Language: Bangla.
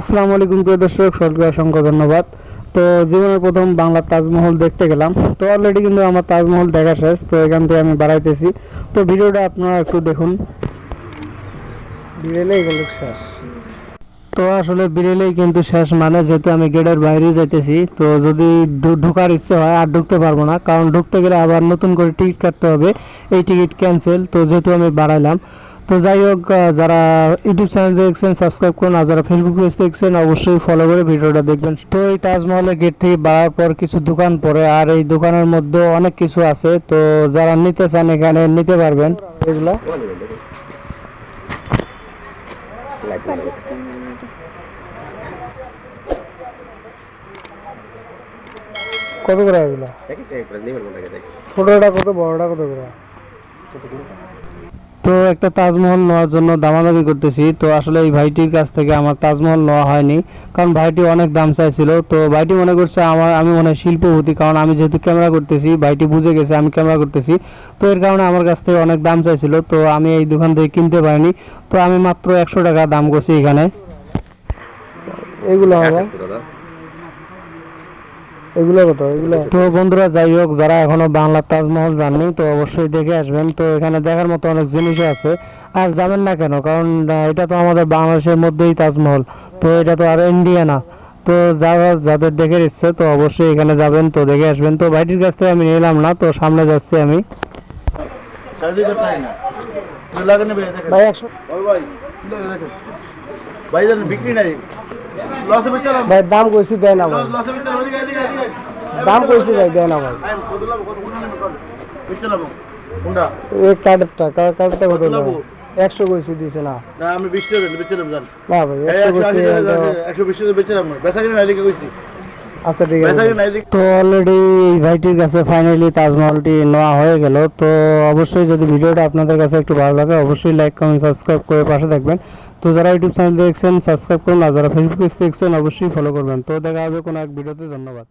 আসসালামু আলাইকুম প্রিয় দর্শক, সকলকে অসংখ্য ধন্যবাদ। তো জীবনের প্রথম বাংলা তাজমহল দেখতে গেলাম। তো অলরেডি কিন্তু আমার তাজমহল দেখা শেষ। তো এখান থেকে আমি বাড়াইতেছি। তো ভিডিওটা আপনারা একটু দেখুন। বিরেলেই গেল শেষ। তো আসলে বিরেলেই কিন্তু শেষ, মানে যেহেতু আমি গেটের বাইরে যাইতেছি, তো যদি ঢোকার ইচ্ছে হয় আর ঢুকতে পারবো না, কারণ ঢুকতে গেলে আবার নতুন করে টিকিট কাটতে হবে। এই টিকিট ক্যান্সেল, তো যেহেতু আমি বাড়াইলাম। তো যাই হোক, যারা ইউটিউব চ্যানেল দেখছেন সাবস্ক্রাইব করুন, আর যারা ফেসবুক পেজ দেখছেন অবশ্যই ফলো করে ভিডিওটা দেখবেন। তো এই তাজমহলের গেট থেকে বাড়ার পর কিছু দোকান পড়ে, আর এই দোকানের মধ্যে অনেক কিছু আছে। তো যারা নিতে চান এখানে নিতে পারবেন। এগুলা কত করে? এগুলা ছোটটা কত, বড়টা কত করে? তো একটা তাজমহল নেওয়ার জন্য দামাদামি করতেছি। তো আসলে এই ভাইটির কাছ থেকে আমার তাজমহল নেওয়া হয়নি, কারণ ভাইটি অনেক দাম চাইছিল। তো ভাইটি মনে করছে আমি মনে হয় শিল্পপতি, কারণ আমি যেহেতু ক্যামেরা করতেছি, ভাইটি বুঝে গেছে আমি ক্যামেরা করতেছি। তো এর কারণে আমার কাছ থেকে অনেক দাম চাইছিল। তো আমি এই দোকান থেকে কিনতে পারিনি। তো আমি মাত্র 100 টাকা দাম করছি এখানে। এগুলো হবে এগুলো কত? এগুলো তো বন্ধুরা, যাই হোক, যারা এখনো বাংলা তাজমহল জাননি তো অবশ্যই দেখে আসবেন। তো এখানে দেখার মতো অনেক জিনিস আছে। আর যাবেন না কেন, কারণ এটা তো আমাদের বাংলাদেশের মধ্যেই তাজমহল। তো এটা তো আর ইন্ডিয়া না। তো যাদের দেখে ইচ্ছে তো অবশ্যই এখানে যাবেন, তো দেখে আসবেন। তো ভাইটির কাছ থেকে আমি নিলাম না, তো সামনে যাচ্ছি আমি। ভাই 100 বিক্রি নাই ভাই, দাম কইছি দেয় না ভাই, দাম কইছি ভাই, দেয় না ভাই। এই কার্ডটা কত নেব? 100 কইছি, দিছে না। না আমি 20 টাকা বেচলাম জান। না ভাই 100 কইছি, 120 টাকা বেচলাম না, বেচা কিনা নাই লিখে কইছি। আচ্ছা ঠিক আছে। তো অলরেডি ভাইটির কাছে ফাইনালি তাজমহলটি নেওয়া হয়ে গেল। তো অবশ্যই যদি ভিডিওটা আপনাদের কাছে একটু ভালো লাগে অবশ্যই লাইক কমেন্ট সাবস্ক্রাইব করে পাশে থাকবেন। তো যারা ইউটিউব চ্যানেল দেখছেন সাবস্ক্রাইব করুন, আর যারা ফেসবুক পেজ দেখছেন অবশ্যই ফলো করবেন। তো দেখা হবে কোনো এক ভিডিওতে। ধন্যবাদ।